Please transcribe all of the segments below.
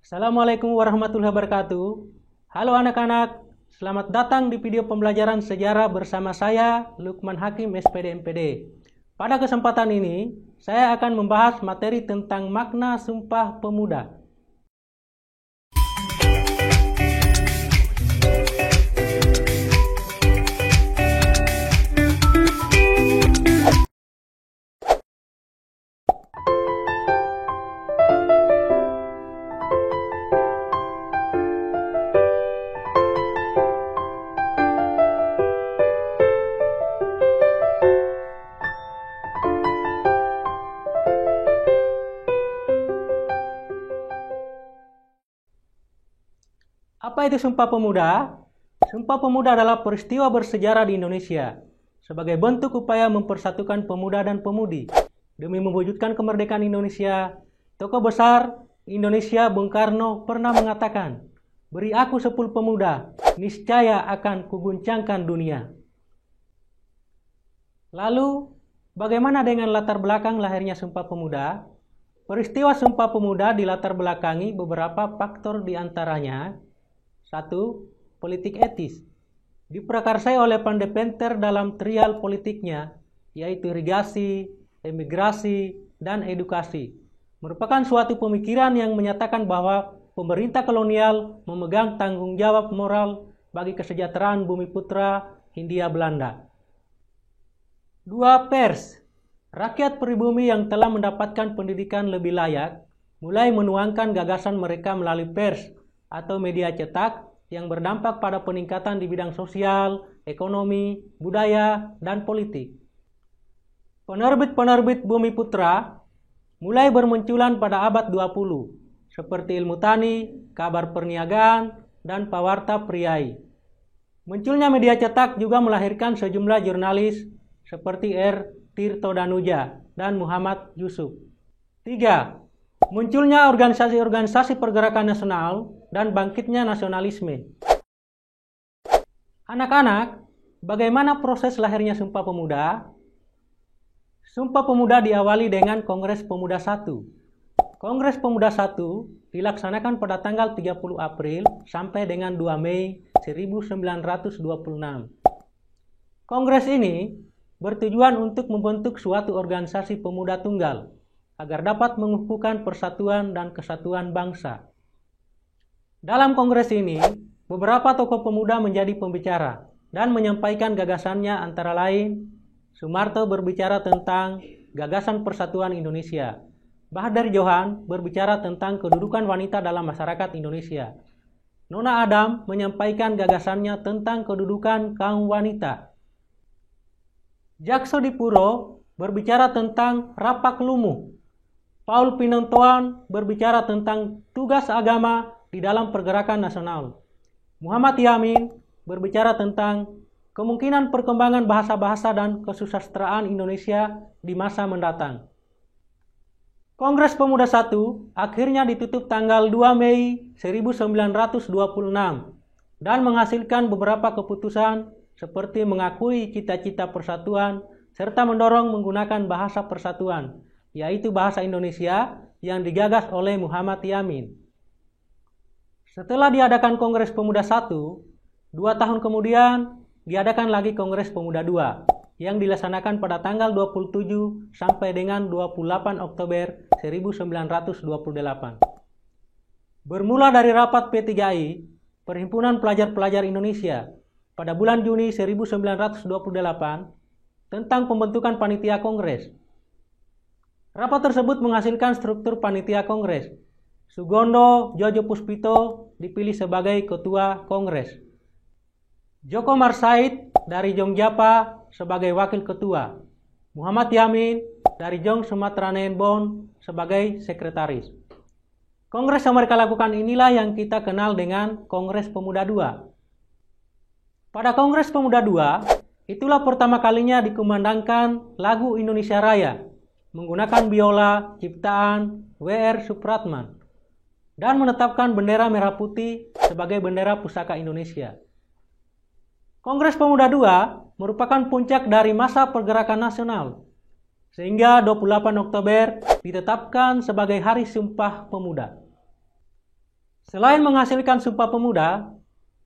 Assalamualaikum warahmatullahi wabarakatuh. Halo anak-anak, selamat datang di video pembelajaran sejarah bersama saya, Lukman Hakim, SPD MPD. Pada kesempatan ini, saya akan membahas materi tentang makna Sumpah Pemuda. Apa itu Sumpah Pemuda? Sumpah Pemuda adalah peristiwa bersejarah di Indonesia sebagai bentuk upaya mempersatukan pemuda dan pemudi demi mewujudkan kemerdekaan Indonesia. Tokoh besar Indonesia Bung Karno pernah mengatakan, "Beri aku 10 pemuda, niscaya akan kuguncangkan dunia." Lalu, bagaimana dengan latar belakang lahirnya Sumpah Pemuda? Peristiwa Sumpah Pemuda dilatar belakangi beberapa faktor diantaranya. 1. Politik etis. Diprakarsai oleh Pandepenter dalam trial politiknya, yaitu irigasi, emigrasi, dan edukasi. Merupakan suatu pemikiran yang menyatakan bahwa pemerintah kolonial memegang tanggung jawab moral bagi kesejahteraan bumi putra Hindia Belanda. 2. Pers. Rakyat pribumi yang telah mendapatkan pendidikan lebih layak mulai menuangkan gagasan mereka melalui pers atau media cetak yang berdampak pada peningkatan di bidang sosial, ekonomi, budaya, dan politik. Penerbit-penerbit Bumi Putra mulai bermunculan pada abad 20, seperti Ilmu Tani, Kabar Perniagaan, dan Pawarta Priai. Munculnya media cetak juga melahirkan sejumlah jurnalis seperti R. Tirto Danuja dan Muhammad Yusuf. 3. Munculnya organisasi-organisasi pergerakan nasional dan bangkitnya nasionalisme. Anak-anak, bagaimana proses lahirnya Sumpah Pemuda? Sumpah Pemuda diawali dengan Kongres Pemuda I. Kongres Pemuda I dilaksanakan pada tanggal 30 April sampai dengan 2 Mei 1926. Kongres ini bertujuan untuk membentuk suatu organisasi pemuda tunggal agar dapat mengukuhkan persatuan dan kesatuan bangsa. Dalam kongres ini, beberapa tokoh pemuda menjadi pembicara dan menyampaikan gagasannya, antara lain Soemarto berbicara tentang gagasan persatuan Indonesia. Bahadur Johan berbicara tentang kedudukan wanita dalam masyarakat Indonesia. Nona Adam menyampaikan gagasannya tentang kedudukan kaum wanita. Jakso Dipuro berbicara tentang Rapak Lumuh. Paul Pinontoan berbicara tentang tugas agama di dalam pergerakan nasional. Muhammad Yamin berbicara tentang kemungkinan perkembangan bahasa-bahasa dan kesusastraan Indonesia di masa mendatang. Kongres Pemuda I akhirnya ditutup tanggal 2 Mei 1926 dan menghasilkan beberapa keputusan seperti mengakui cita-cita persatuan serta mendorong menggunakan bahasa persatuan, yaitu bahasa Indonesia yang digagas oleh Muhammad Yamin. Setelah diadakan Kongres Pemuda I, 2 tahun kemudian diadakan lagi Kongres Pemuda II yang dilaksanakan pada tanggal 27 sampai dengan 28 Oktober 1928. Bermula dari rapat P3I, Perhimpunan Pelajar-Pelajar Indonesia, pada bulan Juni 1928 tentang pembentukan panitia Kongres. Rapat tersebut menghasilkan struktur panitia Kongres. Sugondo Jojo Puspito dipilih sebagai ketua Kongres. Joko Marsaid dari Jongjapa sebagai wakil ketua. Muhammad Yamin dari Jong Sumatera Nenbon sebagai sekretaris. Kongres yang mereka lakukan inilah yang kita kenal dengan Kongres Pemuda II. Pada Kongres Pemuda II, itulah pertama kalinya dikumandangkan lagu Indonesia Raya menggunakan biola ciptaan W.R. Supratman dan menetapkan bendera merah putih sebagai bendera pusaka Indonesia. Kongres Pemuda II merupakan puncak dari masa pergerakan nasional, sehingga 28 Oktober ditetapkan sebagai Hari Sumpah Pemuda. Selain menghasilkan Sumpah Pemuda,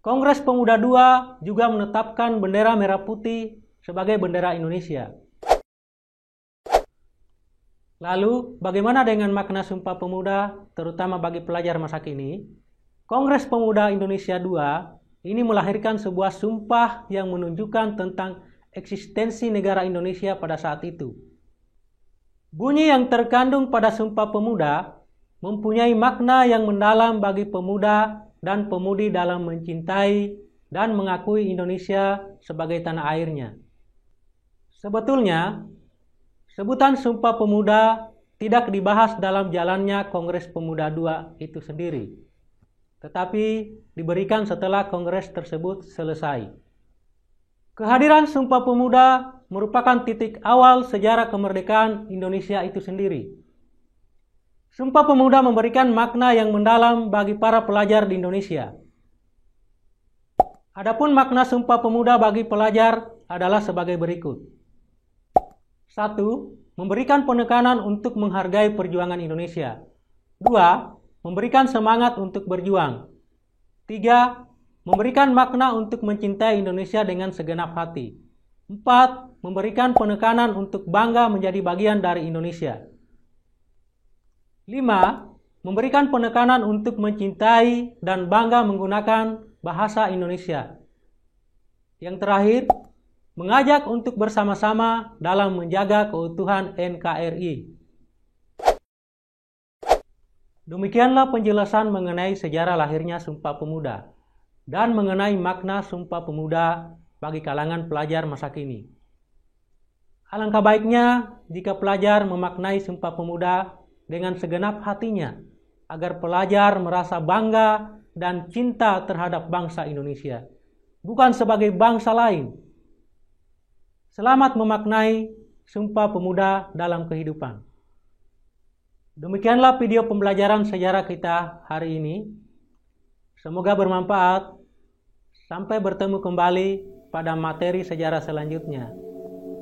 Kongres Pemuda II juga menetapkan bendera merah putih sebagai bendera Indonesia. Lalu, bagaimana dengan makna Sumpah Pemuda, terutama bagi pelajar masa kini? Kongres Pemuda Indonesia II ini melahirkan sebuah sumpah yang menunjukkan tentang eksistensi negara Indonesia pada saat itu. Bunyi yang terkandung pada Sumpah Pemuda mempunyai makna yang mendalam bagi pemuda dan pemudi dalam mencintai dan mengakui Indonesia sebagai tanah airnya. Sebetulnya, sebutan Sumpah Pemuda tidak dibahas dalam jalannya Kongres Pemuda II itu sendiri, tetapi diberikan setelah kongres tersebut selesai. Kehadiran Sumpah Pemuda merupakan titik awal sejarah kemerdekaan Indonesia itu sendiri. Sumpah Pemuda memberikan makna yang mendalam bagi para pelajar di Indonesia. Adapun makna Sumpah Pemuda bagi pelajar adalah sebagai berikut. 1. Memberikan penekanan untuk menghargai perjuangan Indonesia. 2. Memberikan semangat untuk berjuang. 3. Memberikan makna untuk mencintai Indonesia dengan segenap hati. 4. Memberikan penekanan untuk bangga menjadi bagian dari Indonesia. 5. Memberikan penekanan untuk mencintai dan bangga menggunakan bahasa Indonesia. Yang terakhir, mengajak untuk bersama-sama dalam menjaga keutuhan NKRI. Demikianlah penjelasan mengenai sejarah lahirnya Sumpah Pemuda dan mengenai makna Sumpah Pemuda bagi kalangan pelajar masa kini. Alangkah baiknya jika pelajar memaknai Sumpah Pemuda dengan segenap hatinya, agar pelajar merasa bangga dan cinta terhadap bangsa Indonesia, bukan sebagai bangsa lain. Selamat memaknai Sumpah Pemuda dalam kehidupan. Demikianlah video pembelajaran sejarah kita hari ini. Semoga bermanfaat. Sampai bertemu kembali pada materi sejarah selanjutnya.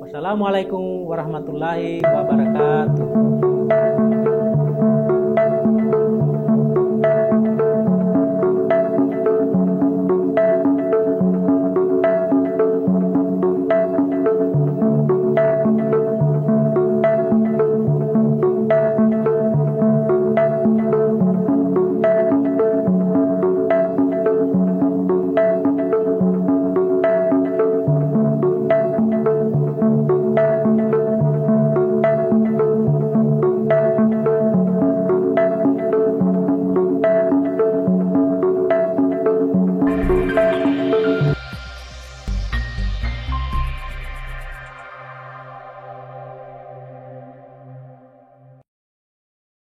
Wassalamualaikum warahmatullahi wabarakatuh.